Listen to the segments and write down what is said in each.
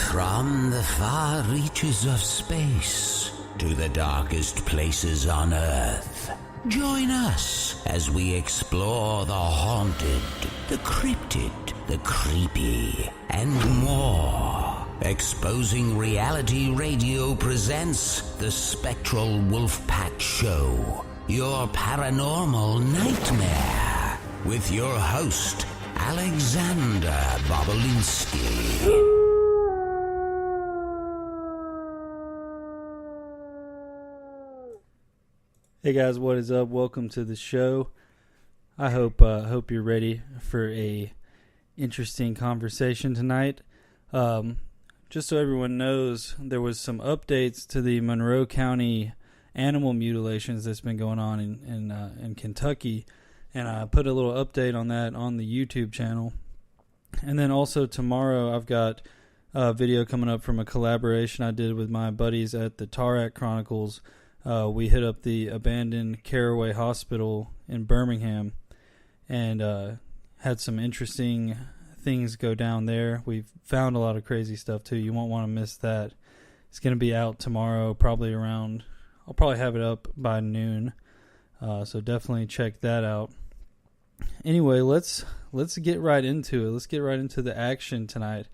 From the far reaches of space to the darkest places on Earth, join us as we explore the haunted, the cryptid, the creepy, and more. Exposing Reality Radio presents the Spectral Wolfpack Show, your paranormal nightmare, with your host, Alexander Bobolinsky. Hey guys, what is up? Welcome to the show. I hope you're ready for a interesting conversation tonight. Just so everyone knows, there was some updates to the Monroe County animal mutilations that's been going on in Kentucky, and I put a little update on that on the YouTube channel. And then also tomorrow, I've got a video coming up from a collaboration I did with my buddies at the Tarak Chronicles. We hit up the abandoned Caraway Hospital in Birmingham and had some interesting things go down there. We've found a lot of crazy stuff too. You won't want to miss that. It's going to be out tomorrow, I'll probably have it up by noon. So definitely check that out. Anyway, let's get right into it. Let's get right into the action tonight.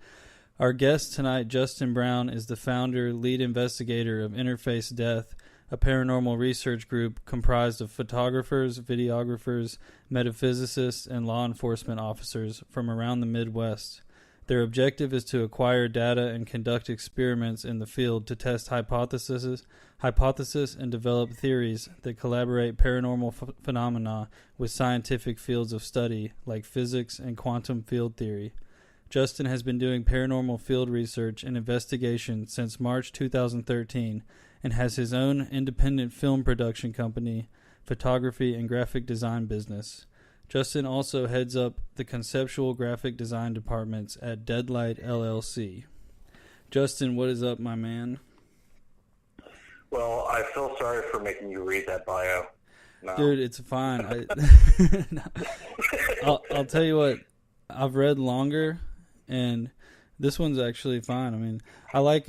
Our guest tonight, Justin Brown, is the founder, lead investigator of Interface Death, a paranormal research group comprised of photographers, videographers, metaphysicists, and law enforcement officers from around the Midwest. Their objective is to acquire data and conduct experiments in the field to test hypotheses and develop theories that collaborate paranormal phenomena with scientific fields of study like physics and quantum field theory. Justin has been doing paranormal field research and investigation since March 2013 and has his own independent film production company, photography, and graphic design business. Justin also heads up the conceptual graphic design departments at Deadlite LLC. Justin, what is up, my man? Well, I feel sorry for making you read that bio. No. Dude, it's fine. I'll tell you what, I've read longer, and this one's actually fine. I mean, I like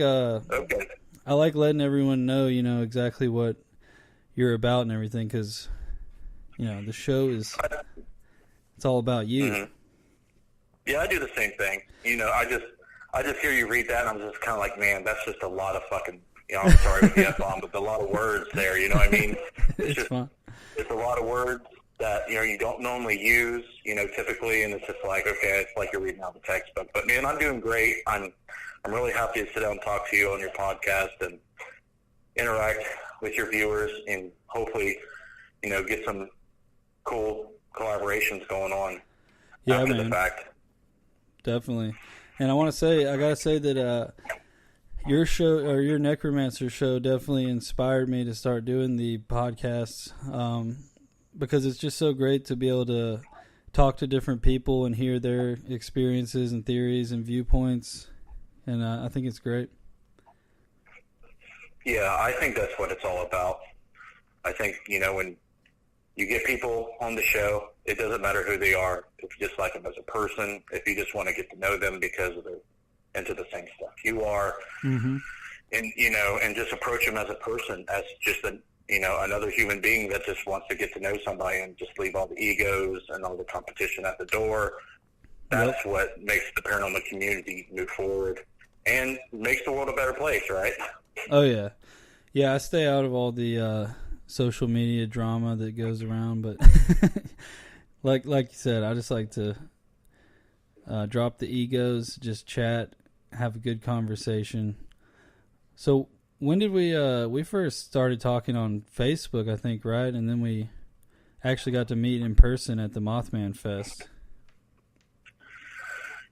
letting everyone know, exactly what you're about and everything, because, the show it's all about you. Mm-hmm. Yeah, I do the same thing. I just hear you read that, and I'm just kind of like, man, that's just a lot of fucking, I'm sorry with the F-bomb, but a lot of words there, you know what I mean? It's fun. It's a lot of words that, you don't normally use, typically, and it's just like, okay, it's like you're reading out the textbook. But, man, I'm doing great. I'm really happy to sit down and talk to you on your podcast and interact with your viewers and hopefully, get some cool collaborations going on after the fact. Definitely. And I gotta say that your show, or your Necromancer show, definitely inspired me to start doing the podcasts, because it's just so great to be able to talk to different people and hear their experiences and theories and viewpoints. And I think it's great. Yeah, I think that's what it's all about. I think, when you get people on the show, it doesn't matter who they are. If you just like them as a person, if you just want to get to know them because they're into the same stuff you are, mm-hmm. and, and just approach them as a person, as just another human being that just wants to get to know somebody and just leave all the egos and all the competition at the door. That's what makes the paranormal community move forward and makes the world a better place, right? Oh, yeah. Yeah, I stay out of all the social media drama that goes around, but like you said, I just like to drop the egos, just chat, have a good conversation. So when did we first started talking on Facebook, I think, right? And then we actually got to meet in person at the Mothman Fest.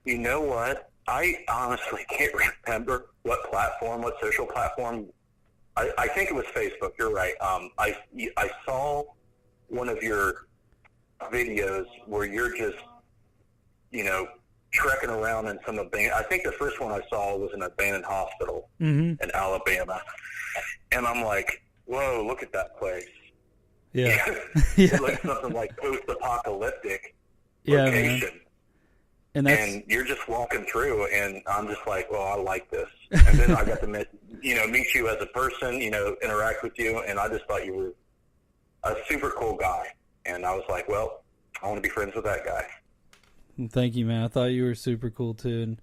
You know what? I honestly can't remember what social platform. I think it was Facebook. You're right. I saw one of your videos where you're just, trekking around in some abandoned. I think the first one I saw was an abandoned hospital in Alabama, and I'm like, whoa, look at that place. Yeah. It looks something like post-apocalyptic location. and you're just walking through, and I'm just like, well, I like this. And then I got to meet you as a person, interact with you, and I just thought you were a super cool guy. And I was like, well, I want to be friends with that guy. Well, thank you, man. I thought you were super cool too, and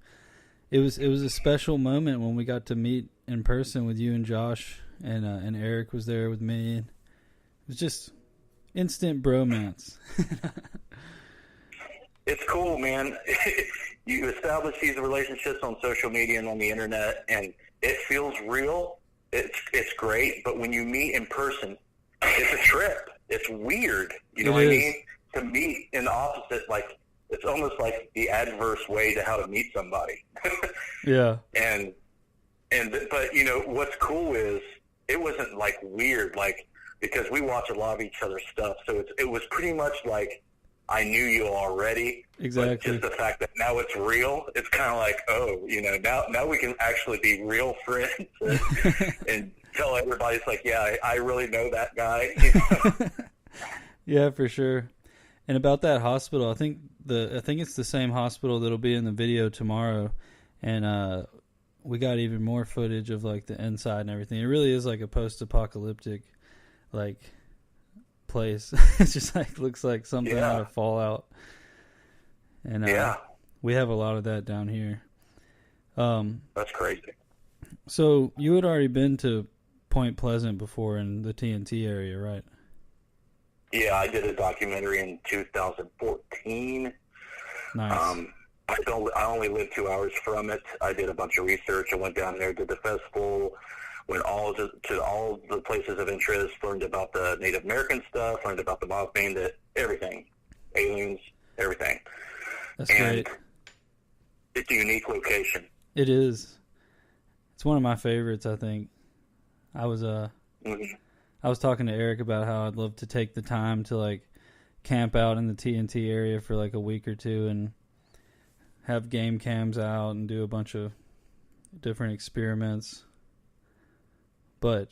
it was a special moment when we got to meet in person with you and Josh, and Eric was there with me. And it was just instant bromance. It's cool, man. You establish these relationships on social media and on the internet, and it feels real. It's great, but when you meet in person, it's a trip. It's weird. You know what I mean? To meet in the opposite, like, it's almost like the adverse way to how to meet somebody. Yeah. But what's cool is it wasn't like weird, like, because we watch a lot of each other's stuff, so it was pretty much like I knew you already. Exactly. But just the fact that now it's real, it's kind of like, now we can actually be real friends and tell everybody, it's like, yeah, I really know that guy. Yeah, for sure. And about that hospital, I think it's the same hospital that'll be in the video tomorrow, and we got even more footage of like the inside and everything. It really is like a post-apocalyptic like place. It just like looks like something out of Fallout. And we have a lot of that down here. That's crazy. So you had already been to Point Pleasant before in the TNT area, right? Yeah, I did a documentary in 2014. Nice. I only lived 2 hours from it. I did a bunch of research. I went down there, did the festival, went to all the places of interest, learned about the Native American stuff, learned about the Mothman, everything, aliens, everything. That's great. It's a unique location. It is. It's one of my favorites, I think. I was talking to Eric about how I'd love to take the time to like camp out in the TNT area for like a week or two and have game cams out and do a bunch of different experiments. But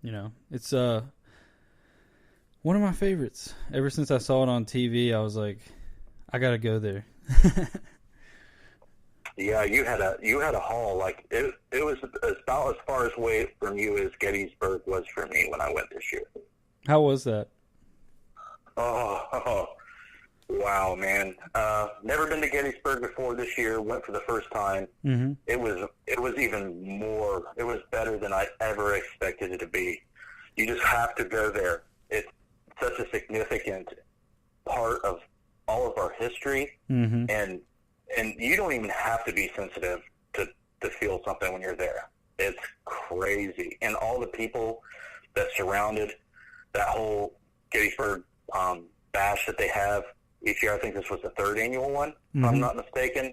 it's one of my favorites. Ever since I saw it on TV, I was like, I gotta go there. Yeah, you had a haul. Like it was about as far away from you as Gettysburg was for me when I went this year. How was that? Oh, wow, man! Never been to Gettysburg before this year. Went for the first time. Mm-hmm. It was even more. It was better than I ever expected it to be. You just have to go there. It's such a significant part of all of our history, mm-hmm. and you don't even have to be sensitive to feel something when you're there. It's crazy. And all the people that surrounded that whole Gettysburg bash that they have each year. I think this was the third annual one, mm-hmm. if I'm not mistaken.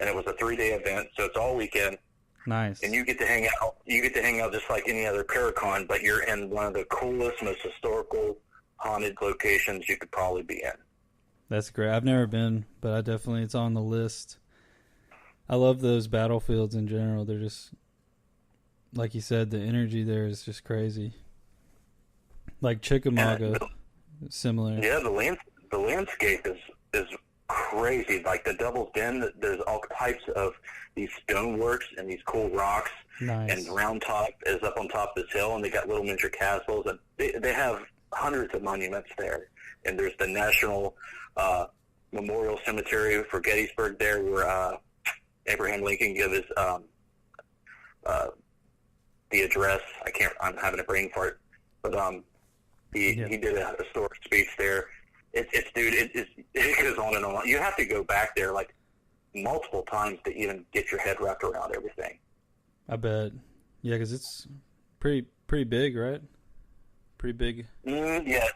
And it was a 3-day event, so it's all weekend. Nice. And you get to hang out. You get to hang out just like any other Paracon, but you're in one of the coolest, most historical, haunted locations you could probably be in. That's great. I've never been, but it's on the list. I love those battlefields in general. They're just, like you said, the energy there is just crazy. Like Chickamauga, similar. Yeah, the landscape is crazy. Like the Devil's Den, there's all types of these stoneworks and these cool rocks. Nice. And Round Top is up on top of this hill, and they got little miniature castles, and they have hundreds of monuments there. And there's the National Memorial Cemetery for Gettysburg there, where Abraham Lincoln gave his the address. I'm having a brain fart, but he did a historic speech there. It goes on and on. You have to go back there like multiple times to even get your head wrapped around everything. I bet. Yeah, because it's pretty big, right? Pretty big. Yeah.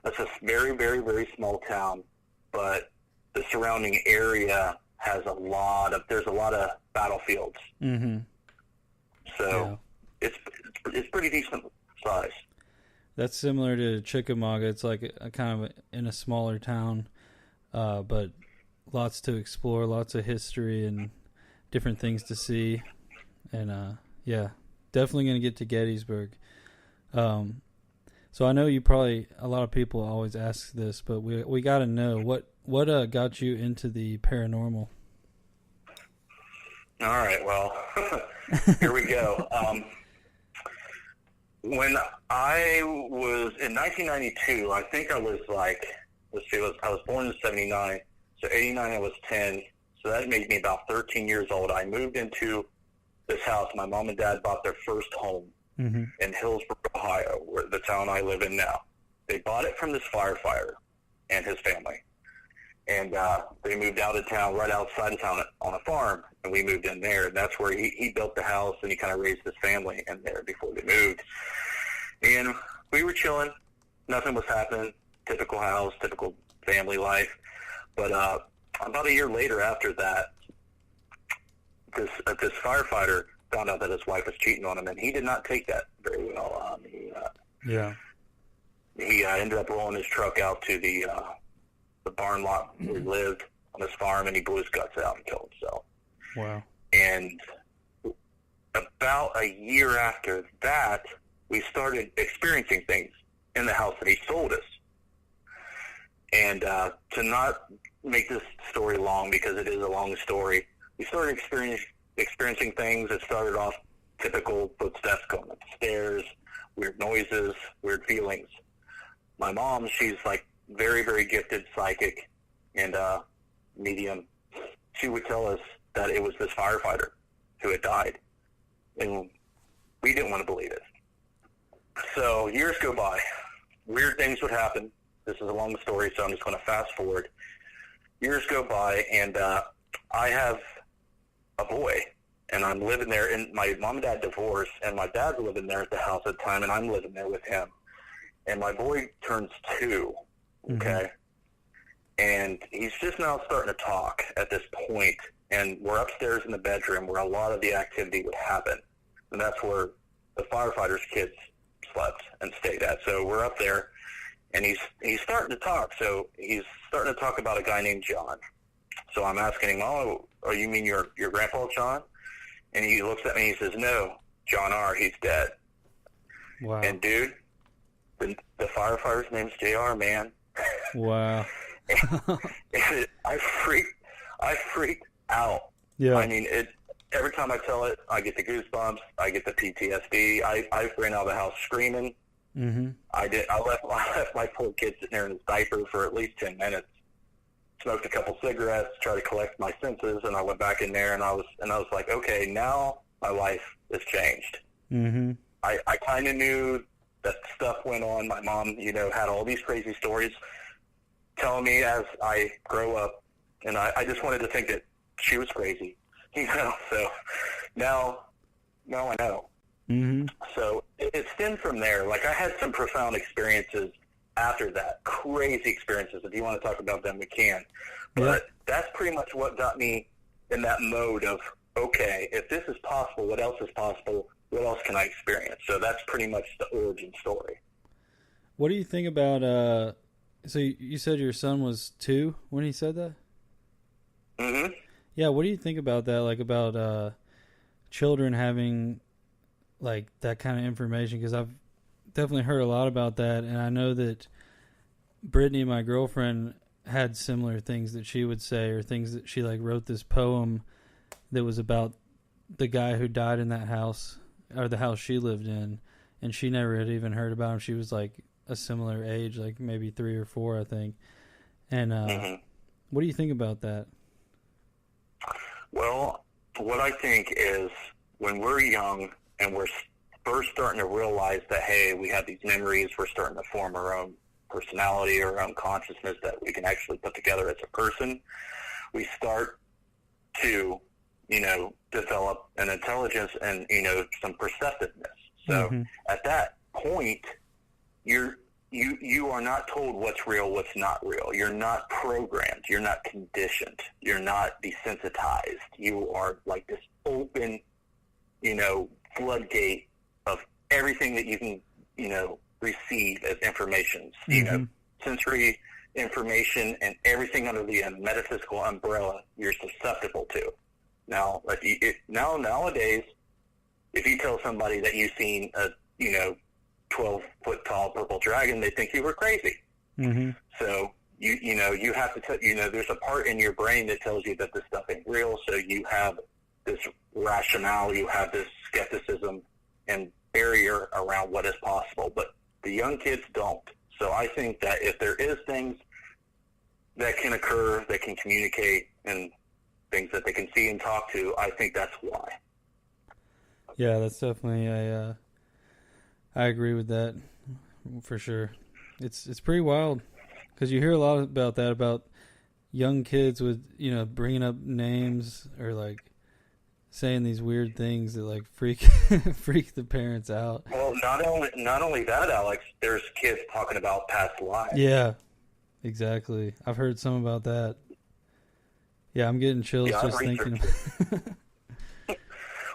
It's a very, very, very small town, but the surrounding area has there's a lot of battlefields. Mm-hmm. So it's pretty decent size. That's similar to Chickamauga. It's like a kind of in a smaller town, but lots to explore, lots of history and different things to see. And definitely going to get to Gettysburg. So So I know a lot of people always ask this, but we got to know what got you into the paranormal. All right, well, here we go. When I was in 1992, I think I was like, I was born in 79, so 89 I was 10, so that made me about 13 years old. I moved into this house. My mom and dad bought their first home in Hillsborough, Ohio, where the town I live in now. They bought it from this firefighter and his family. And they moved out of town, right outside of town on a farm, and we moved in there. And that's where he built the house, and he kind of raised his family in there before they moved. And we were chilling. Nothing was happening. Typical house, typical family life. But about a year later after that, this firefighter found out that his wife was cheating on him, and he did not take that very well. He ended up rolling his truck out to the barn lot where he lived on his farm, and he blew his guts out and killed himself. Wow. And about a year after that, we started experiencing things in the house that he sold us. And to not make this story long, because it is a long story, we started experiencing things that started off typical footsteps going up the stairs, weird noises, weird feelings. My mom, she's like very, very gifted psychic and medium. She would tell us that it was this firefighter who had died, and we didn't want to believe it. So years go by. Weird things would happen. This is a long story, so I'm just going to fast forward. Years go by, and I have a boy, and I'm living there, and my mom and dad divorced, and my dad's living there at the house at the time, and I'm living there with him. And my boy turns 2, okay? And he's just now starting to talk at this point, and we're upstairs in the bedroom where a lot of the activity would happen, and that's where the firefighter's kids slept and stayed at. So we're up there, and he's starting to talk. So he's starting to talk about a guy named John. So I'm asking him, "Oh, you mean your grandpa John?" And he looks at me and he says, "No, John R. He's dead." Wow. And dude, the firefighter's name's JR, man. Wow. I freaked out. Yeah. I mean, every time I tell it, I get the goosebumps. I get the PTSD. I ran out of the house screaming. I left my poor kid sitting there in his diaper for at least 10 minutes. Smoked a couple cigarettes, tried to collect my senses, and I went back in there, and I was like, okay, now my life has changed. I kind of knew that stuff went on. My mom, had all these crazy stories telling me as I grow up, and I just wanted to think that she was crazy, So now I know. So it stemmed from there. Like, I had some profound experiences after that, crazy experiences. If you want to talk about them, we can. But that's pretty much what got me in that mode of, okay, if this is possible, what else is possible? What else can I experience? So that's pretty much the origin story. What do you think about, so you said your son was 2 when he said that? Yeah, what do you think about that, like about children having like that kind of information? Because I've definitely heard a lot about that, and I know that Brittany, my girlfriend, had similar things that she would say, or things that she like wrote this poem that was about the guy who died in that house, or the house she lived in, and she never had even heard about him. She was like a similar age, like maybe 3 or 4, I think. And what do you think about that? Well, what I think is when we're young and we're first starting to realize that, hey, we have these memories, we're starting to form our own personality, our own consciousness that we can actually put together as a person, we start to, develop an intelligence and, some perceptiveness. So at that point, you are not told what's real, what's not real. You're not programmed. You're not conditioned. You're not desensitized. You are like this open, floodgate of everything that you can, receive as information. Sensory information and everything under the metaphysical umbrella you're susceptible to. Now, nowadays, if you tell somebody that you've seen a 12-foot tall purple dragon, they think you were crazy. Mm-hmm. So you have to there's a part in your brain that tells you that this stuff ain't real. So you have this rationale, you have this skepticism and barrier around what is possible, but the young kids don't. So I think that if there is things that can occur, that can communicate, and things that they can see and talk to, I think that's why. Yeah, that's definitely I agree with that for sure. It's pretty wild because you hear a lot about that, about young kids with, bringing up names or like saying these weird things that like freak the parents out. Well, not only that, Alex, there's kids talking about past lives. Yeah, exactly. I've heard some about that. Yeah, I'm getting chills just thinking.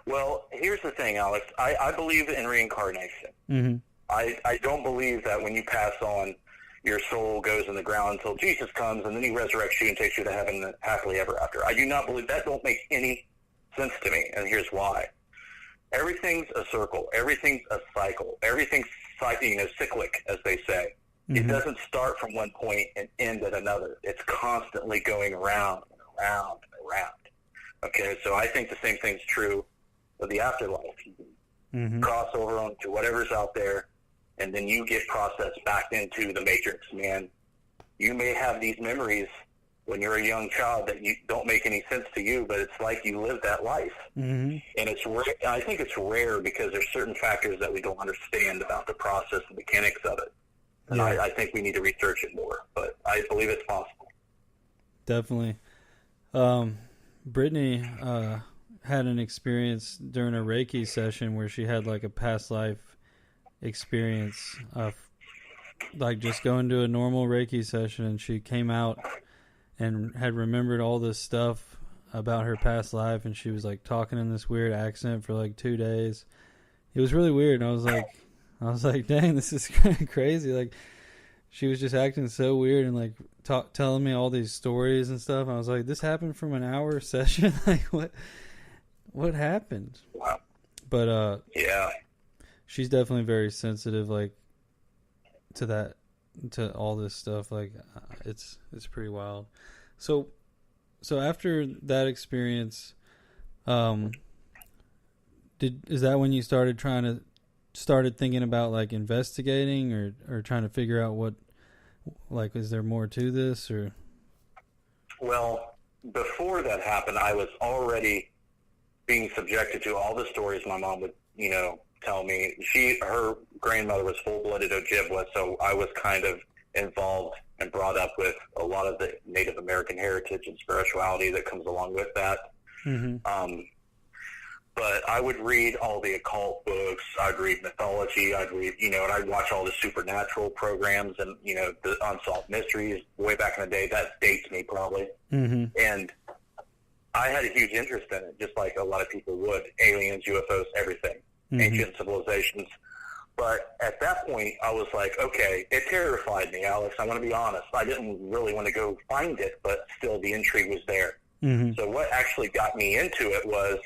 Well, here's the thing, Alex. I believe in reincarnation. Mm-hmm. I don't believe that when you pass on, your soul goes in the ground until Jesus comes and then he resurrects you and takes you to heaven happily ever after. I do not believe that. Don't make any sense to me, and here's why. Everything's a circle. Everything's a cycle. Everything's cyclic, as they say. Mm-hmm. It doesn't start from one point and end at another. It's constantly going around and around and around. Okay, so I think the same thing's true of the afterlife. You can cross over onto whatever's out there, and then you get processed back into the matrix, man. You may have these memories when you're a young child that you don't make any sense to you, but it's like you lived that life. Mm-hmm. And it's I think it's rare because there's certain factors that we don't understand about the process and mechanics of it. And yeah. I think we need to research it more, but I believe it's possible. Definitely. Brittany had an experience during a Reiki session where she had like a past life experience of like just going to a normal Reiki session, and she came out and had remembered all this stuff about her past life, and she was like talking in this weird accent for like 2 days. It was really weird, and I was like, dang, this is crazy. Like, she was just acting so weird and like telling me all these stories and stuff. I was like, this happened from an hour session. Like, what happened? Wow. But yeah, she's definitely very sensitive, like to all this stuff. Like, it's pretty wild. So after that experience, is that when you started thinking about like investigating or trying to figure out what, like, is there more to this or? Well, before that happened, I was already being subjected to all the stories my mom would, tell me. Her grandmother was full-blooded Ojibwa, so I was kind of involved and brought up with a lot of the Native American heritage and spirituality that comes along with that. Mm-hmm. But I would read all the occult books. I'd read mythology. I'd read, and I'd watch all the supernatural programs and, the unsolved mysteries way back in the day. That dates me probably. Mm-hmm. And I had a huge interest in it, just like a lot of people would. Aliens, UFOs, everything. Mm-hmm. Ancient civilizations. But at that point, I was like, okay, it terrified me, Alex. I want to be honest. I didn't really want to go find it, but still the intrigue was there. Mm-hmm. So what actually got me into it was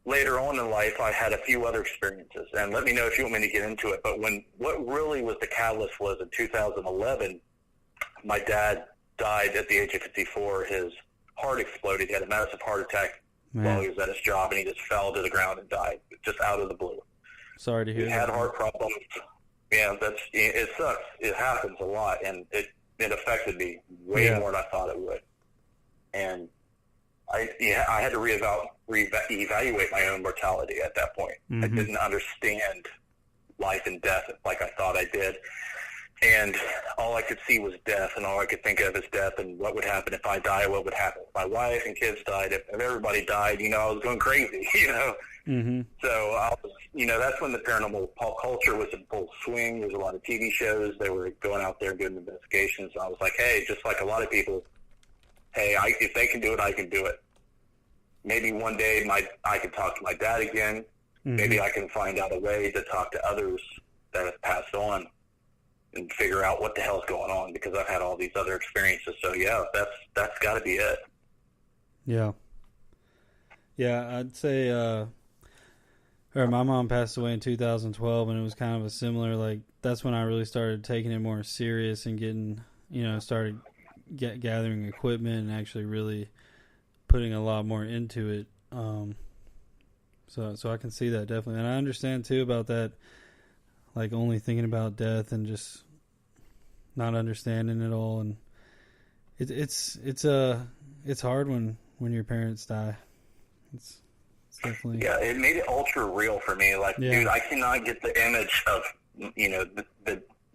later on in life, I had a few other experiences. And let me know if you want me to get into it. But what really was the catalyst was in 2011, my dad died at the age of 54. His heart exploded. He had a massive heart attack while he was at his job, and he just fell to the ground and died, just out of the blue. Sorry to hear that. He had heart problems. Yeah, it sucks. It happens a lot, and it affected me way more than I thought it would. And I had to reevaluate my own mortality at that point. Mm-hmm. I didn't understand life and death like I thought I did. And all I could see was death, and all I could think of is death and what would happen if I die, what would happen if my wife and kids died, if everybody died, I was going crazy, Mm-hmm. So I was, that's when the paranormal pop culture was in full swing. There was a lot of TV shows. They were going out there and doing investigations. I was like, hey, just like a lot of people, hey, if they can do it, I can do it. Maybe one day I can talk to my dad again. Mm-hmm. Maybe I can find out a way to talk to others that have passed on and figure out what the hell's going on, because I've had all these other experiences. So yeah, that's got to be it. Yeah. Yeah, I'd say Or my mom passed away in 2012, and it was kind of a similar, like, that's when I really started taking it more serious and getting, started gathering equipment and actually really putting a lot more into it. So I can see that definitely. And I understand too about that, like only thinking about death and just not understanding it all. And it's hard when your parents die. It's definitely. Yeah, it made it ultra real for me. Like, dude, I cannot get the image of,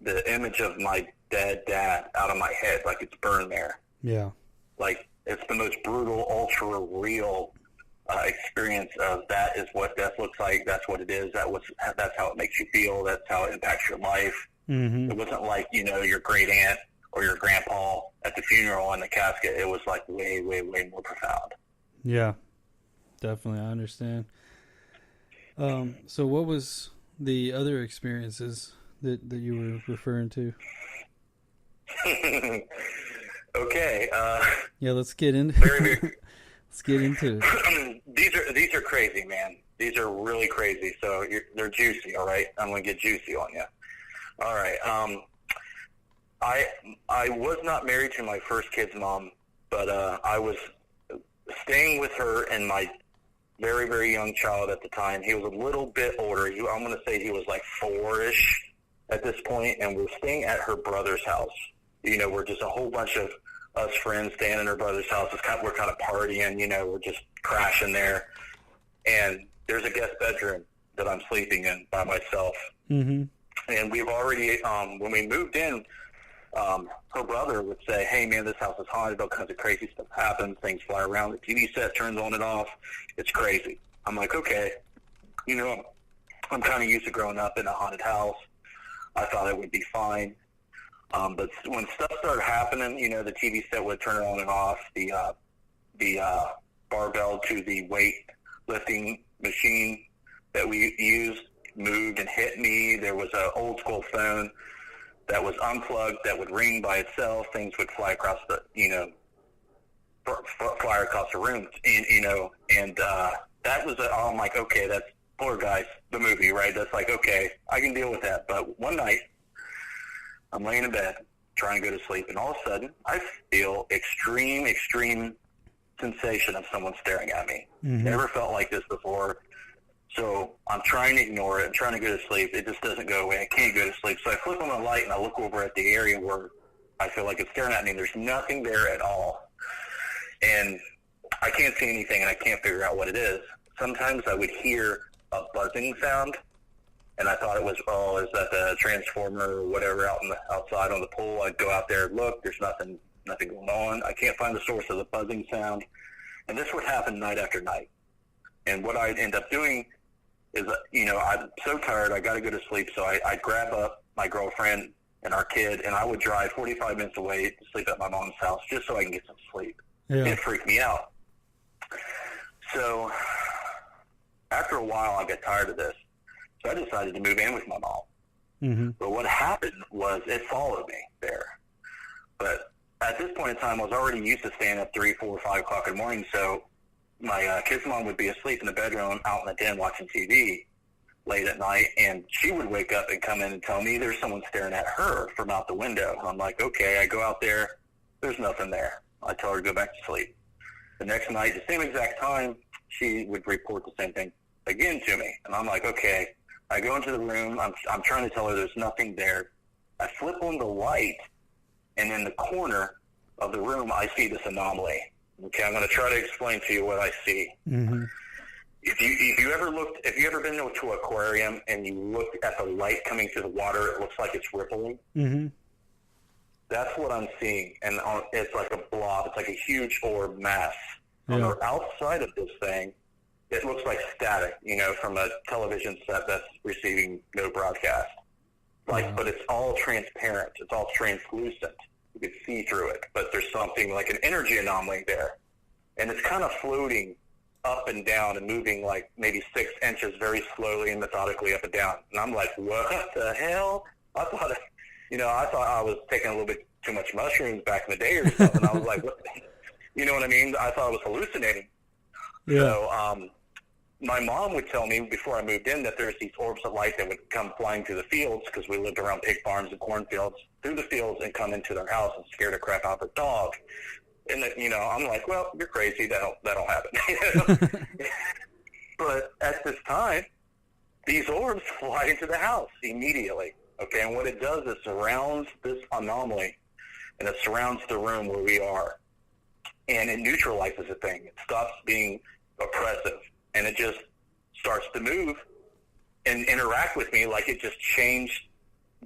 the image of my dead dad out of my head. Like, it's burned there. Yeah. Like, it's the most brutal, ultra real experience of that is what death looks like. That's what it is. That's how it makes you feel. That's how it impacts your life. Mm-hmm. It wasn't like, your great aunt or your grandpa at the funeral in the casket. It was like way, way, way more profound. Yeah, definitely. I understand. So what was the other experiences that you were referring to? Okay. Yeah, let's get into let's get into it. These are crazy, man. These are really crazy. So they're juicy. All right, I'm gonna get juicy on you. All right. I was not married to my first kid's mom, but I was staying with her and my very, very young child at the time. He was a little bit older. I'm going to say he was like 4-ish at this point, and we're staying at her brother's house. We're just a whole bunch of us friends staying in her brother's house. We're kind of partying, we're just crashing there. And there's a guest bedroom that I'm sleeping in by myself. Mm-hmm. And we've already, when we moved in, her brother would say, hey, man, this house is haunted. All kinds of crazy stuff happens. Things fly around. The TV set turns on and off. It's crazy. I'm like, okay. I'm kind of used to growing up in a haunted house. I thought it would be fine. But when stuff started happening, the TV set would turn on and off. The barbell to the weight lifting machine that we used moved and hit me. There was an old school phone that was unplugged that would ring by itself. Things would fly across the, fly across the room, and that was, I'm like, okay, that's Poor Guys, the movie, right? That's like, okay, I can deal with that. But one night, I'm laying in bed trying to go to sleep, and all of a sudden, I feel extreme sensation of someone staring at me. Mm-hmm. Never felt like this before. So I'm trying to ignore it. I'm trying to go to sleep. It just doesn't go away. I can't go to sleep. So I flip on the light, and I look over at the area where I feel like it's staring at me, and there's nothing there at all. And I can't see anything, and I can't figure out what it is. Sometimes I would hear a buzzing sound, and I thought it was, is that the transformer or whatever outside on the pole? I'd go out there and look. There's nothing going on. I can't find the source of the buzzing sound. And this would happen night after night. And what I'd end up doing is, I'm so tired, I got to go to sleep. So I'd grab up my girlfriend and our kid, and I would drive 45 minutes away to sleep at my mom's house just so I can get some sleep. Yeah. It freaked me out. So after a while, I got tired of this. So I decided to move in with my mom. Mm-hmm. But what happened was it followed me there. But at this point in time, I was already used to staying up 3, 4, 5 o'clock in the morning. So my kid's mom would be asleep in the bedroom out in the den watching TV late at night, and she would wake up and come in and tell me there's someone staring at her from out the window. I'm like, okay. I go out there. There's nothing there. I tell her to go back to sleep. The next night, the same exact time, she would report the same thing again to me. And I'm like, okay. I go into the room. I'm trying to tell her there's nothing there. I flip on the light, and in the corner of the room, I see this anomaly. Okay, I'm going to try to explain to you what I see. Mm-hmm. If you ever been to an aquarium and you look at the light coming through the water, it looks like it's rippling. Mm-hmm. That's what I'm seeing, and it's like a blob. It's like a huge orb mass. Yeah. On the outside of this thing, it looks like static, from a television set that's receiving no broadcast. But it's all transparent. It's all translucent. You can see through it, but there's something like an energy anomaly there. And it's kind of floating up and down and moving like maybe 6 inches very slowly and methodically up and down. And I'm like, what the hell? I thought I was taking a little bit too much mushrooms back in the day or something. I was like, what? You know what I mean? I thought I was hallucinating. Yeah. So my mom would tell me before I moved in that there's these orbs of light that would come flying through the fields, because we lived around pig farms and cornfields, through the fields and come into their house and scare the crap out of the dog. And that, you know, I'm like, well, you're crazy. That'll happen. But at this time, these orbs fly into the house immediately. Okay, and what it does is surrounds this anomaly, and it surrounds the room where we are, and it neutralizes the thing. It stops being oppressive, and it just starts to move and interact with me like it just changed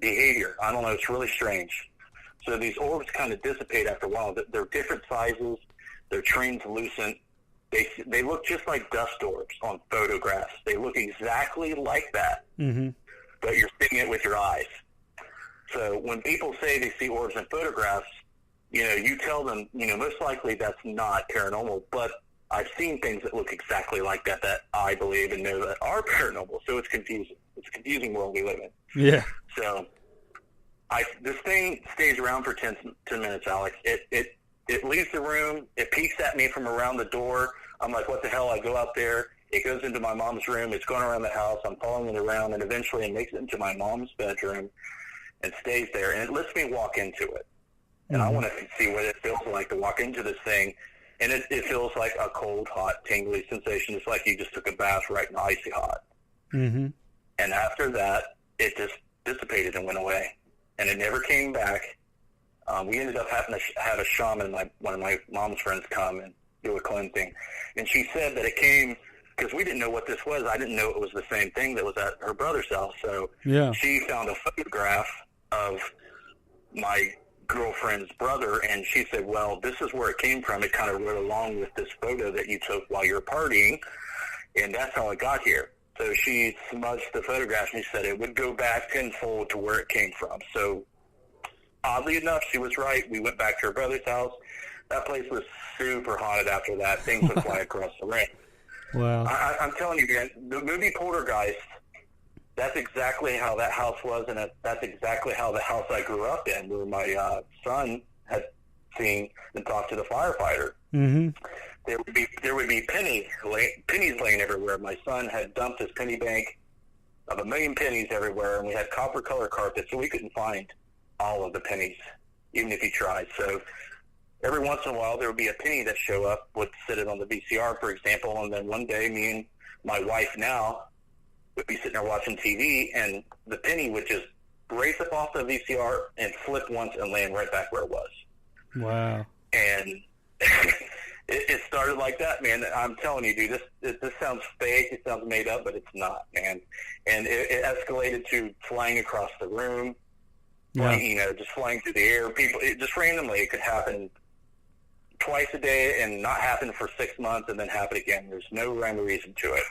behavior. I don't know. It's really strange. So these orbs kind of dissipate after a while. They're different sizes. They're translucent. They look just like dust orbs on photographs. They look exactly like that, but you're seeing it with your eyes. So when people say they see orbs in photographs, you know, you tell them, you know, most likely that's not paranormal, but I've seen things that look exactly like that I believe and know that are paranormal. So it's confusing. It's a confusing world we live in. Yeah. So this thing stays around for 10 minutes, Alex. It leaves the room. It peeks at me from around the door. I'm like, what the hell? I go out there. It goes into my mom's room. It's going around the house. I'm following it around, and eventually it makes it into my mom's bedroom and stays there. And it lets me walk into it. And I want to see what it feels like to walk into this thing. And it feels like a cold, hot, tingly sensation. It's like you just took a bath right in icy hot. And after that, it just dissipated and went away. And it never came back. We ended up having to have a shaman, one of my mom's friends, come and do a cleansing. And she said that it came, because we didn't know what this was. I didn't know it was the same thing that was at her brother's house. So she found a photograph of my girlfriend's brother, and she said, well, this is where it came from. It kind of wrote along with this photo that you took while you were partying, and that's how it got here. So she smudged the photograph, and she said it would go back tenfold to where it came from. So oddly enough, she was right. We went back to her brother's house. That place was super haunted after that. Things would fly across the ring. Wow. I'm telling you, man, the movie Poltergeist, that's exactly how that house was, and that's exactly how the house I grew up in, where my son had seen and talked to the firefighter. There would be pennies laying everywhere. My son had dumped his penny bank of 1 million pennies everywhere, and we had copper color carpet, so we couldn't find all of the pennies, even if he tried. So every once in a while, there would be a penny that show up, would sit it on the VCR, for example, and then one day, me and my wife now would be sitting there watching TV, and the penny would just race up off the VCR and flip once and land right back where it was. Wow. And it started like that, man. I'm telling you, dude, this sounds fake. It sounds made up, but it's not, man. And it escalated to flying across the room, flying, just flying through the air. People, just randomly, it could happen twice a day and not happen for 6 months and then happen again. There's no rhyme or reason to it.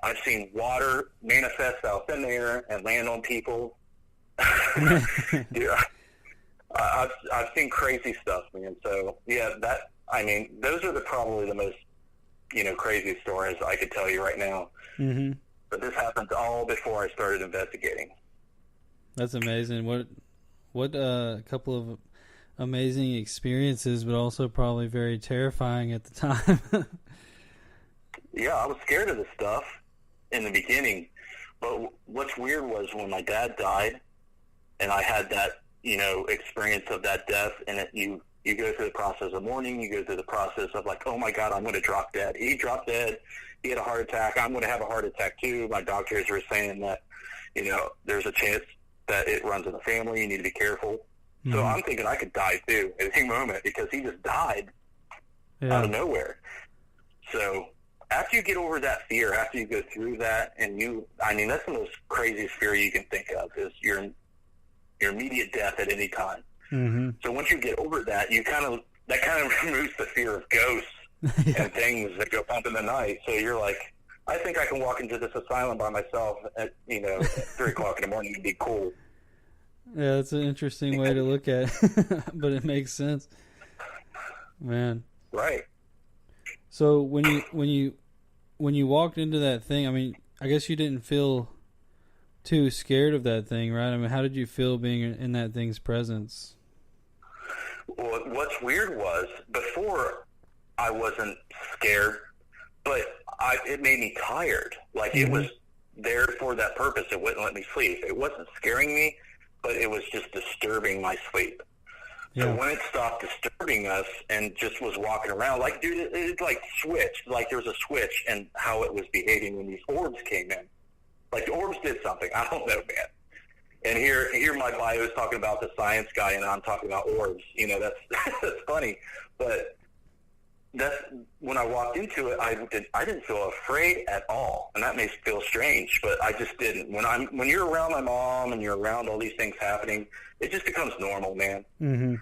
I've seen water manifest out in there and land on people. Dude, I've seen crazy stuff, man. So yeah, those are probably the most, crazy stories I could tell you right now. But this happened all before I started investigating. That's amazing. What a couple of amazing experiences, but also probably very terrifying at the time. Yeah, I was scared of this stuff in the beginning, but what's weird was when my dad died, and I had that, experience of that death, and you go through the process of mourning, you go through the process of like, oh my God, I'm going to drop dead. He dropped dead. He had a heart attack. I'm going to have a heart attack too. My doctors were saying that, there's a chance that it runs in the family. You need to be careful. So I'm thinking I could die too at any moment because he just died out of nowhere. So after you get over that fear, after you go through that, and that's the most craziest fear you can think of is your immediate death at any time. So once you get over that, that kind of removes the fear of ghosts and things that go bump in the night. So you're like, I think I can walk into this asylum by myself at 3 o'clock in the morning and be cool. Yeah, that's an interesting way to look at it, but it makes sense, man. Right. So when you walked into that thing, I mean, I guess you didn't feel too scared of that thing, right? I mean, how did you feel being in that thing's presence? Well, what's weird was before I wasn't scared, but it made me tired. Like, it was there for that purpose. It wouldn't let me sleep. It wasn't scaring me, but it was just disturbing my sleep. So when it stopped disturbing us and just was walking around, like, dude, it like switched. Like, there was a switch in how it was behaving when these orbs came in. Like, the orbs did something. I don't know, man. And here my bio is talking about the science guy, and I'm talking about orbs. You know, that's funny. But that's when I walked into it, I didn't feel afraid at all, and that may feel strange, but I just didn't. When you're around my mom and you're around all these things happening, it just becomes normal, man. Mm-hmm.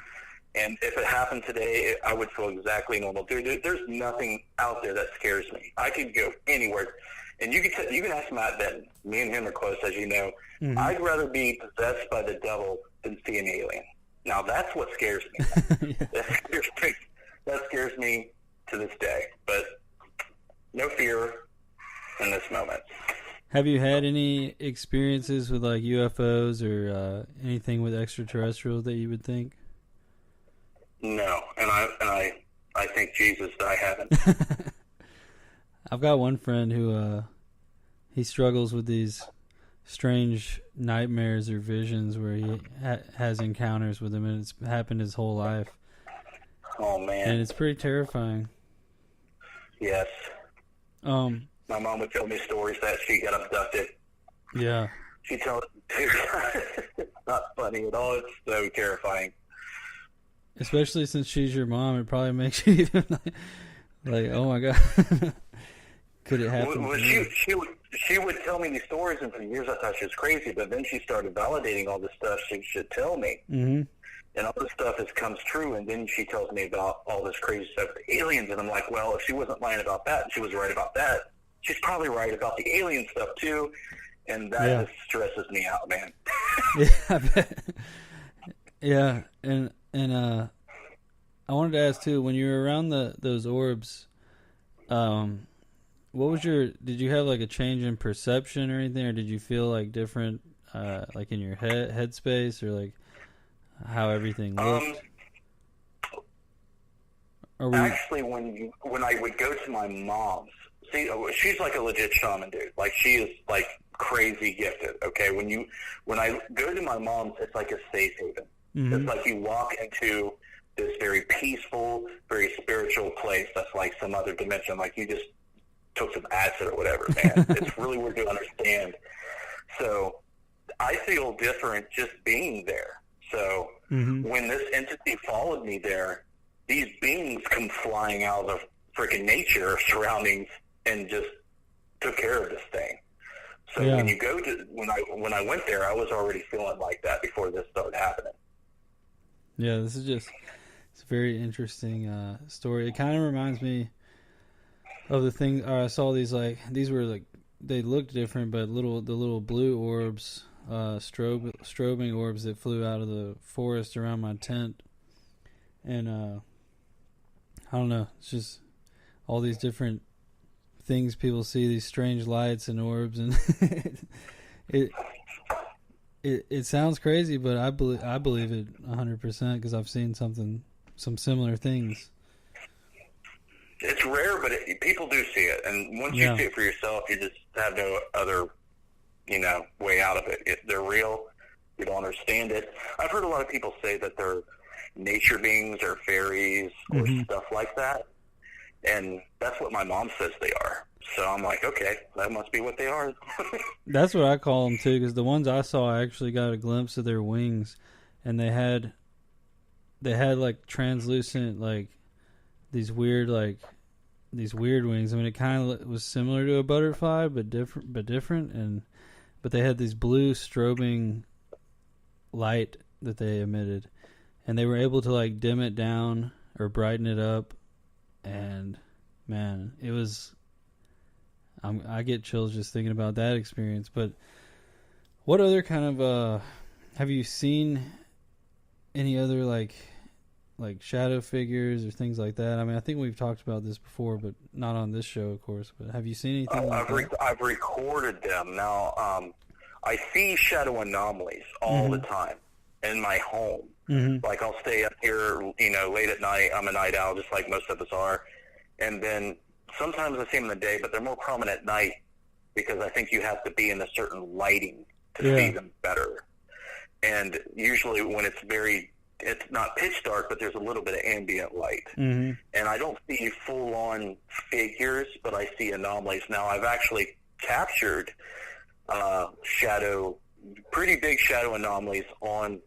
And if it happened today, I would feel exactly normal. Dude, there's nothing out there that scares me. I could go anywhere, and you can ask Matt Benton. Me and him are close, as you know. Mm-hmm. I'd rather be possessed by the devil than see an alien. Now that's what scares me. That scares me to this day, but no fear in this moment. Have you had any experiences with like UFOs or anything with extraterrestrials that you would think? No, and I thank Jesus that I haven't. I've got one friend who he struggles with these strange nightmares or visions where he has encounters with them, and it's happened his whole life. Oh man! And it's pretty terrifying. Yes. My mom would tell me stories that she got abducted. Yeah. She told it's not funny at all. It's so terrifying. Especially since she's your mom, it probably makes you even like oh my god. Could it happen? Well, she would tell me these stories, and for years I thought she was crazy, but then she started validating all the stuff she should tell me. Mm-hmm. And all this stuff comes true, and then she tells me about all this crazy stuff with the aliens, and I'm like, well, if she wasn't lying about that, and she was right about that, she's probably right about the alien stuff too, and that just stresses me out, man. Yeah, I bet. Yeah, and I wanted to ask too, when you were around those orbs, what was did you have like a change in perception or anything, or did you feel like different, like in your headspace, or like how everything looked? Actually, when I would go to my mom's, see, she's like a legit shaman, dude. Like, she is like crazy gifted. Okay, when I go to my mom's, it's like a safe haven. Mm-hmm. It's like you walk into this very peaceful, very spiritual place that's like some other dimension. Like you just took some acid or whatever, man. It's really weird to understand. So I feel different just being there. So when this entity followed me there, these beings come flying out of freaking nature surroundings and just took care of this thing. So when you go to when I went there, I was already feeling like that before this started happening. Yeah, it's a very interesting story. It kind of reminds me of the thing I saw. These were like, they looked different, but the little blue orbs, strobing orbs that flew out of the forest around my tent, and I don't know, it's just all these different things people see, these strange lights and orbs, and it sounds crazy, but I believe it 100% because I've seen some similar things. It's rare, but people do see it, and once you see it for yourself, you just have no other, way out of it. They're real. You don't understand it. I've heard a lot of people say that they're nature beings or fairies or stuff like that, and that's what my mom says they are. So I'm like, okay, that must be what they are. That's what I call them too, because the ones I saw, I actually got a glimpse of their wings, and they had like translucent, like these weird wings. I mean, it kind of was similar to a butterfly, but different, but they had these blue strobing light that they emitted, and they were able to like dim it down or brighten it up, and man, it was. I get chills just thinking about that experience. But what other kind of have you seen any other like shadow figures or things like that? I mean, I think we've talked about this before, but not on this show, of course. But have you seen anything? I've recorded them. Now, I see shadow anomalies all the time in my home. Mm-hmm. Like, I'll stay up here, late at night. I'm a night owl, just like most of us are. And then sometimes I see them in the day, but they're more common at night because I think you have to be in a certain lighting to see them better. And usually when it's not pitch dark, but there's a little bit of ambient light. Mm-hmm. And I don't see full-on figures, but I see anomalies. Now, I've actually captured pretty big shadow anomalies on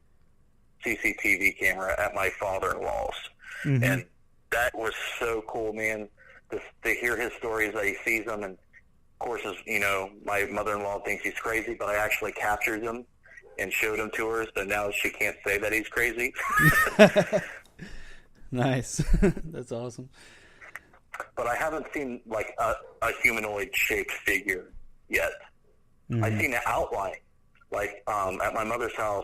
CCTV camera at my father-in-law's. Mm-hmm. And that was so cool, man, to hear his stories that he sees them. And, of course, my mother-in-law thinks he's crazy, but I actually captured them and showed him to her, so now she can't say that he's crazy. Nice. That's awesome. But I haven't seen, like, a humanoid-shaped figure yet. Mm-hmm. I've seen an outline. Like, at my mother's house,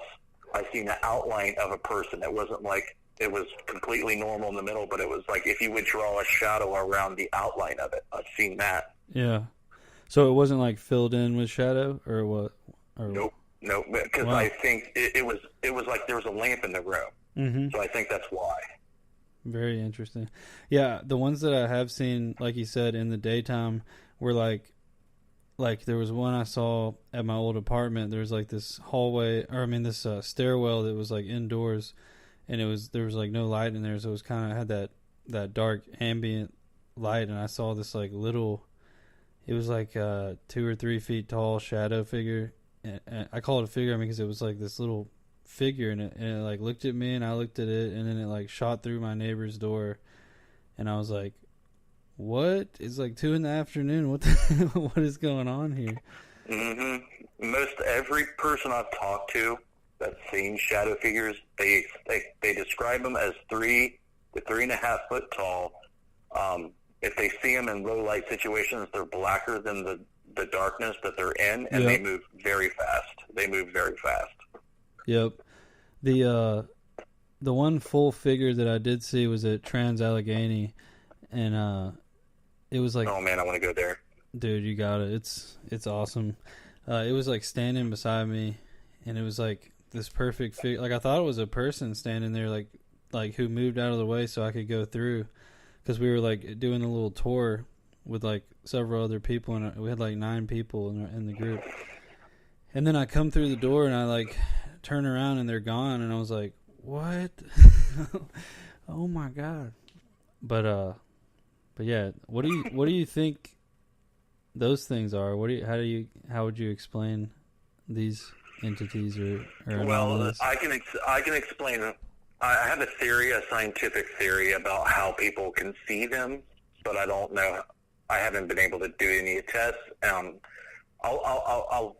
I've seen an outline of a person. It wasn't like it was completely normal in the middle, but it was like if you would draw a shadow around the outline of it. I've seen that. Yeah. So it wasn't, like, filled in with shadow, or what? Nope. No, because I think it was like there was a lamp in the room. Mm-hmm. So I think that's why. Very interesting. Yeah, the ones that I have seen, like you said, in the daytime were like there was one I saw at my old apartment. There was like this hallway, this stairwell that was like indoors, and there was like no light in there, so it was kind of had that dark ambient light, and I saw this like little, it was like 2 or 3 feet tall shadow figure. And I call it a figure because it was like this little figure, and it like looked at me, and I looked at it, and then it like shot through my neighbor's door, and I was like, "What? It's like 2 PM. What is going on here?" Mm-hmm. Most every person I've talked to that's seen shadow figures, they describe them as 3 to 3.5 foot tall. If they see them in low light situations, they're blacker than the darkness that they're in, and they move very fast. Yep. The one full figure that I did see was at Trans Allegheny, and it was like, oh man, I want to go there. Dude, you got it. It's awesome. It was like standing beside me, and it was like this perfect figure. Like I thought it was a person standing there, like who moved out of the way so I could go through, because we were like doing a little tour with like several other people, and we had like 9 people in the group. And then I come through the door, and I like turn around, and they're gone, and I was like, "What?" Oh my god! But yeah, what do you think those things are? How would you explain these entities or well, I can explain it. I have a theory, a scientific theory about how people can see them, but I don't know. I haven't been able to do any tests. I'll